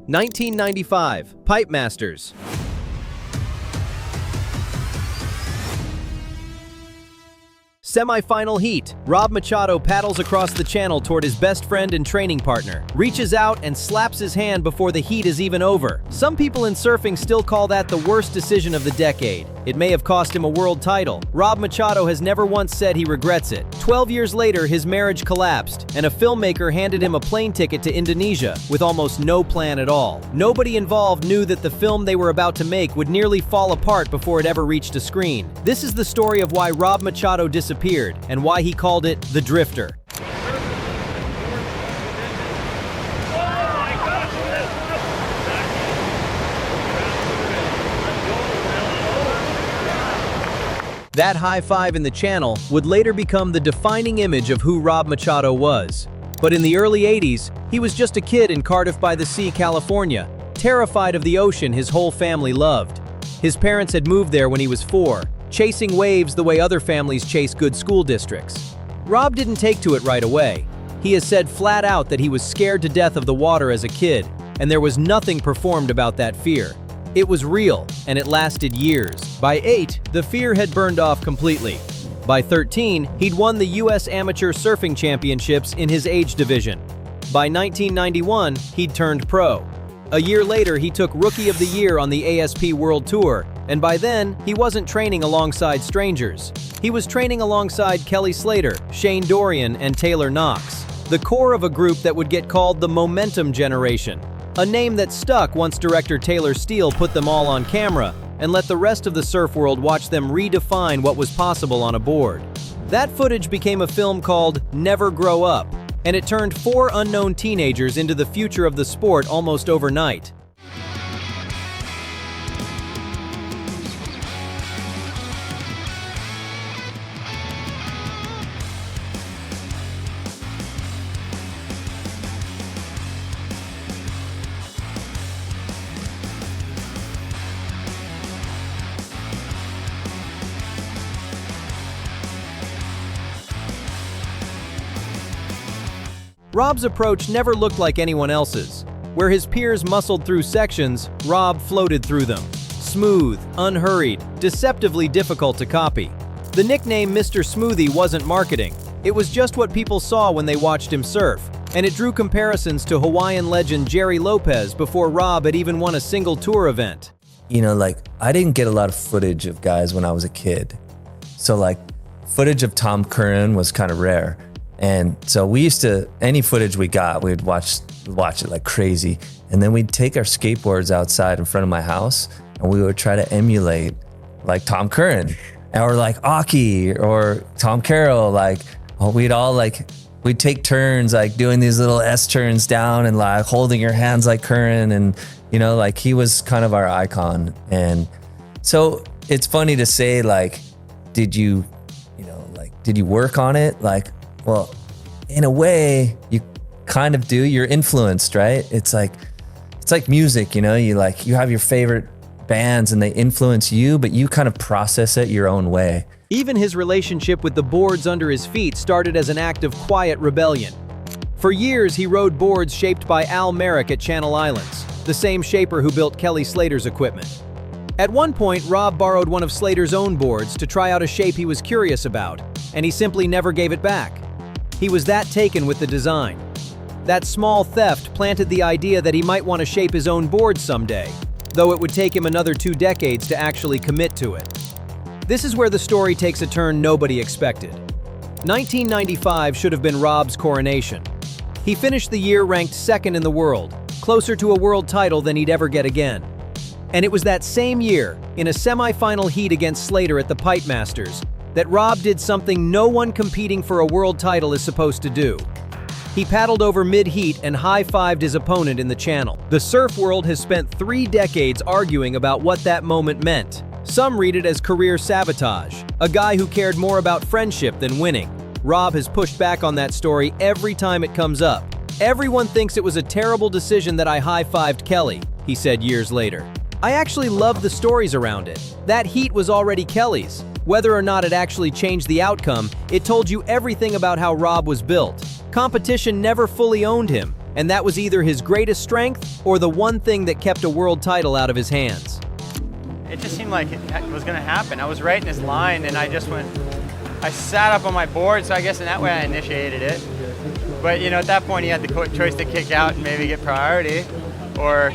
1995, Pipe Masters. Semi-final heat. Rob Machado paddles across the channel toward his best friend and training partner, reaches out and slaps his hand before the heat is even over. Some people in surfing still call that the worst decision of the decade. It may have cost him a world title. Rob Machado has never once said he regrets it. 12 years later, his marriage collapsed, and a filmmaker handed him a plane ticket to Indonesia with almost no plan at all. Nobody involved knew that the film they were about to make would nearly fall apart before it ever reached a screen. This is the story of why Rob Machado disappeared and why he called it The Drifter. That high five in the channel would later become the defining image of who Rob Machado was. But in the early 80s, he was just a kid in Cardiff-by-the-Sea, California, terrified of the ocean his whole family loved. His parents had moved there when he was 4, chasing waves the way other families chase good school districts. Rob didn't take to it right away. He has said flat out that he was scared to death of the water as a kid, and there was nothing performed about that fear. It was real, and it lasted years. By 8, the fear had burned off completely. By 13, he'd won the U.S. Amateur Surfing Championships in his age division. By 1991, he'd turned pro. A year later, he took Rookie of the Year on the ASP World Tour, and by then, he wasn't training alongside strangers. He was training alongside Kelly Slater, Shane Dorian, and Taylor Knox, the core of a group that would get called the Momentum Generation, a name that stuck once director Taylor Steele put them all on camera and let the rest of the surf world watch them redefine what was possible on a board. That footage became a film called Never Grow Up, and it turned 4 unknown teenagers into the future of the sport almost overnight. Rob's approach never looked like anyone else's. Where his peers muscled through sections, Rob floated through them. Smooth, unhurried, deceptively difficult to copy. The nickname Mr. Smoothie wasn't marketing. It was just what people saw when they watched him surf, and it drew comparisons to Hawaiian legend Jerry Lopez before Rob had even won a single tour event. You know, I didn't get a lot of footage of guys when I was a kid. So footage of Tom Curran was kind of rare. And so we used to, any footage we got, we'd watch it like crazy. And then we'd take our skateboards outside in front of my house and we would try to emulate like Tom Curran or like Aki or Tom Carroll. We'd take turns doing these little S turns down and holding your hands like Curran. And, he was kind of our icon. And so it's funny to say, did you work on it? Well, in a way, you kind of do. You're influenced, right? It's like music, you have your favorite bands and they influence you, but you kind of process it your own way. Even his relationship with the boards under his feet started as an act of quiet rebellion. For years, he rode boards shaped by Al Merrick at Channel Islands, the same shaper who built Kelly Slater's equipment. At one point, Rob borrowed one of Slater's own boards to try out a shape he was curious about, and he simply never gave it back. He was that taken with the design. That small theft planted the idea that he might want to shape his own board someday, though it would take him another 2 decades to actually commit to it. This is where the story takes a turn nobody expected. 1995 should have been Rob's coronation. He finished the year ranked 2nd in the world, closer to a world title than he'd ever get again. And it was that same year, in a semi-final heat against Slater at the Pipe Masters, that Rob did something no one competing for a world title is supposed to do. He paddled over mid-heat and high-fived his opponent in the channel. The surf world has spent 3 decades arguing about what that moment meant. Some read it as career sabotage, a guy who cared more about friendship than winning. Rob has pushed back on that story every time it comes up. "Everyone thinks it was a terrible decision that I high-fived Kelly," he said years later. "I actually loved the stories around it. That heat was already Kelly's. Whether or not it actually changed the outcome, it told you everything about how Rob was built. Competition never fully owned him. and that was either his greatest strength or the one thing that kept a world title out of his hands. It just seemed like it was going to happen. I was right in his line, and I sat up on my board, so I guess in that way I initiated it. But, at that point he had the choice to kick out and maybe get priority, or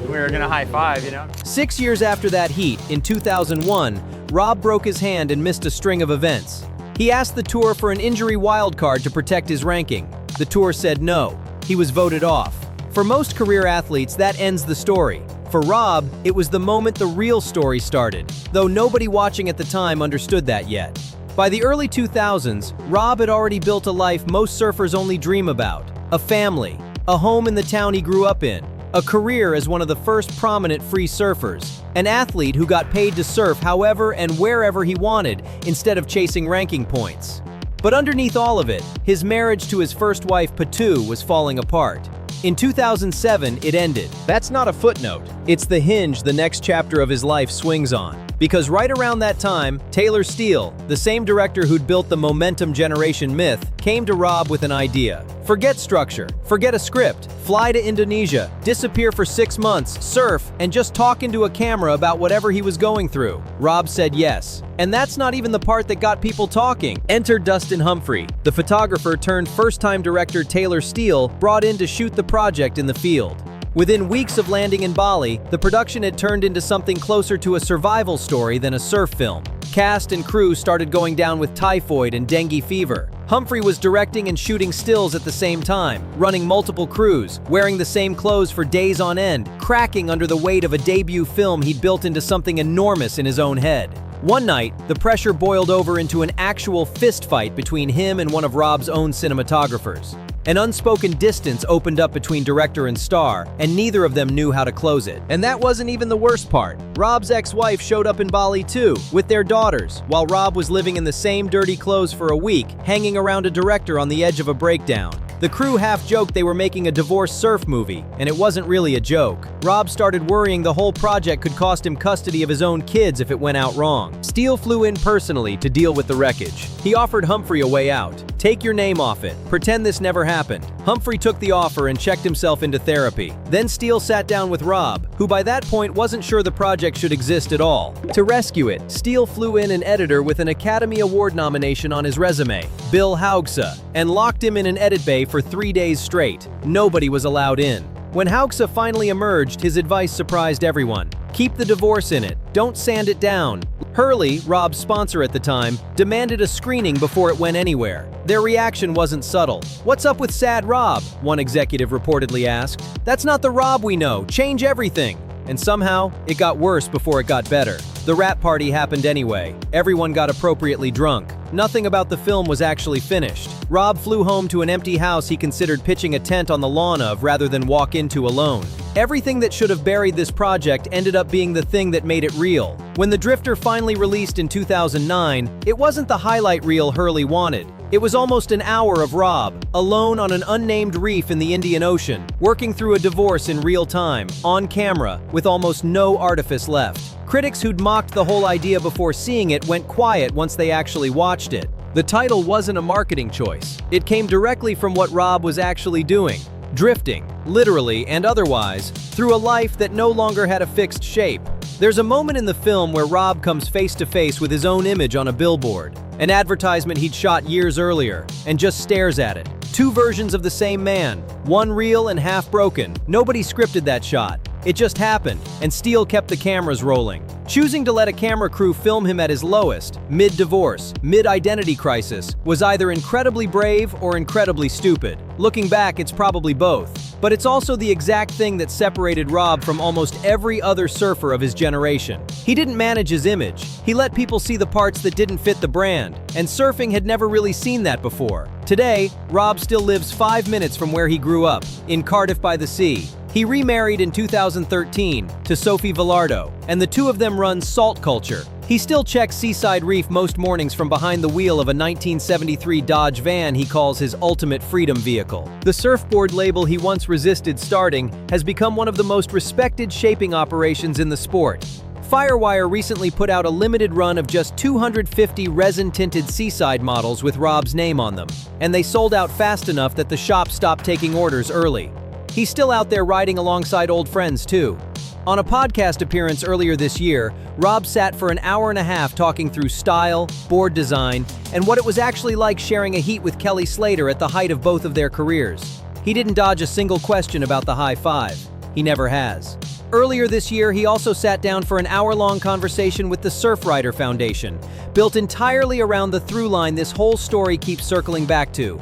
we were going to high five, 6 years after that heat, in 2001, Rob broke his hand and missed a string of events. He asked the tour for an injury wildcard to protect his ranking. The tour said no. He was voted off. For most career athletes, that ends the story. For Rob, it was the moment the real story started, though nobody watching at the time understood that yet. By the early 2000s, Rob had already built a life most surfers only dream about: a family, a home in the town he grew up in, a career as one of the first prominent free surfers, an athlete who got paid to surf however and wherever he wanted instead of chasing ranking points. But underneath all of it, his marriage to his first wife, Patu, was falling apart. In 2007, it ended. That's not a footnote. It's the hinge the next chapter of his life swings on. Because right around that time, Taylor Steele, the same director who'd built the Momentum Generation myth, came to Rob with an idea. Forget structure, forget a script, fly to Indonesia, disappear for 6 months, surf, and just talk into a camera about whatever he was going through. Rob said yes. And that's not even the part that got people talking. Enter Dustin Humphrey, the photographer turned first-time director Taylor Steele, brought in to shoot the project in the field. Within weeks of landing in Bali, the production had turned into something closer to a survival story than a surf film. Cast and crew started going down with typhoid and dengue fever. Humphrey was directing and shooting stills at the same time, running multiple crews, wearing the same clothes for days on end, cracking under the weight of a debut film he'd built into something enormous in his own head. One night, the pressure boiled over into an actual fist fight between him and one of Rob's own cinematographers. An unspoken distance opened up between director and star, and neither of them knew how to close it. And that wasn't even the worst part. Rob's ex-wife showed up in Bali too, with their daughters, while Rob was living in the same dirty clothes for a week, hanging around a director on the edge of a breakdown. The crew half-joked they were making a divorce surf movie, and it wasn't really a joke. Rob started worrying the whole project could cost him custody of his own kids if it went out wrong. Steele flew in personally to deal with the wreckage. He offered Humphrey a way out. Take your name off it. Pretend this never happened. Humphrey took the offer and checked himself into therapy. Then Steele sat down with Rob, who by that point wasn't sure the project should exist at all. To rescue it, Steele flew in an editor with an Academy Award nomination on his resume, Bill Haugsa, and locked him in an edit bay for 3 days straight. Nobody was allowed in. When Haugsa finally emerged, his advice surprised everyone. Keep the divorce in it. Don't sand it down. Hurley, Rob's sponsor at the time, demanded a screening before it went anywhere. Their reaction wasn't subtle. "What's up with Sad Rob?" one executive reportedly asked. "That's not the Rob we know. Change everything." And somehow, it got worse before it got better. The rap party happened anyway. Everyone got appropriately drunk. Nothing about the film was actually finished. Rob flew home to an empty house he considered pitching a tent on the lawn of rather than walk into alone. Everything that should have buried this project ended up being the thing that made it real. When The Drifter finally released in 2009, it wasn't the highlight reel Hurley wanted. It was almost an hour of Rob, alone on an unnamed reef in the Indian Ocean, working through a divorce in real time, on camera, with almost no artifice left. Critics who'd mocked the whole idea before seeing it went quiet once they actually watched it. The title wasn't a marketing choice. It came directly from what Rob was actually doing. Drifting, literally and otherwise, through a life that no longer had a fixed shape. There's a moment in the film where Rob comes face to face with his own image on a billboard, an advertisement he'd shot years earlier, and just stares at it. Two versions of the same man, one real and half broken. Nobody scripted that shot. It just happened, and Steele kept the cameras rolling. Choosing to let a camera crew film him at his lowest, mid-divorce, mid-identity crisis, was either incredibly brave or incredibly stupid. Looking back, it's probably both. But it's also the exact thing that separated Rob from almost every other surfer of his generation. He didn't manage his image. He let people see the parts that didn't fit the brand, and surfing had never really seen that before. Today, Rob still lives 5 minutes from where he grew up, in Cardiff-by-the-Sea. He remarried in 2013 to Sophie Villardo, and the two of them run Salt Culture. He still checks Seaside Reef most mornings from behind the wheel of a 1973 Dodge van he calls his ultimate freedom vehicle. The surfboard label he once resisted starting has become one of the most respected shaping operations in the sport. Firewire recently put out a limited run of just 250 resin-tinted seaside models with Rob's name on them, and they sold out fast enough that the shop stopped taking orders early. He's still out there riding alongside old friends too. On a podcast appearance earlier this year, Rob sat for an hour and a half talking through style, board design, and what it was actually like sharing a heat with Kelly Slater at the height of both of their careers. He didn't dodge a single question about the high five. He never has. Earlier this year, he also sat down for an hour-long conversation with the Surfrider Foundation, built entirely around the through line this whole story keeps circling back to.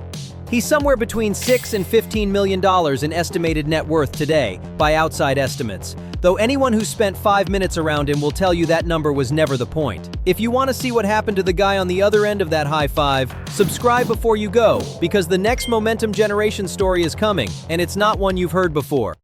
He's somewhere between $6 and $15 million in estimated net worth today, by outside estimates, though anyone who spent 5 minutes around him will tell you that number was never the point. If you want to see what happened to the guy on the other end of that high five, subscribe before you go, because the next Momentum Generation story is coming, and it's not one you've heard before.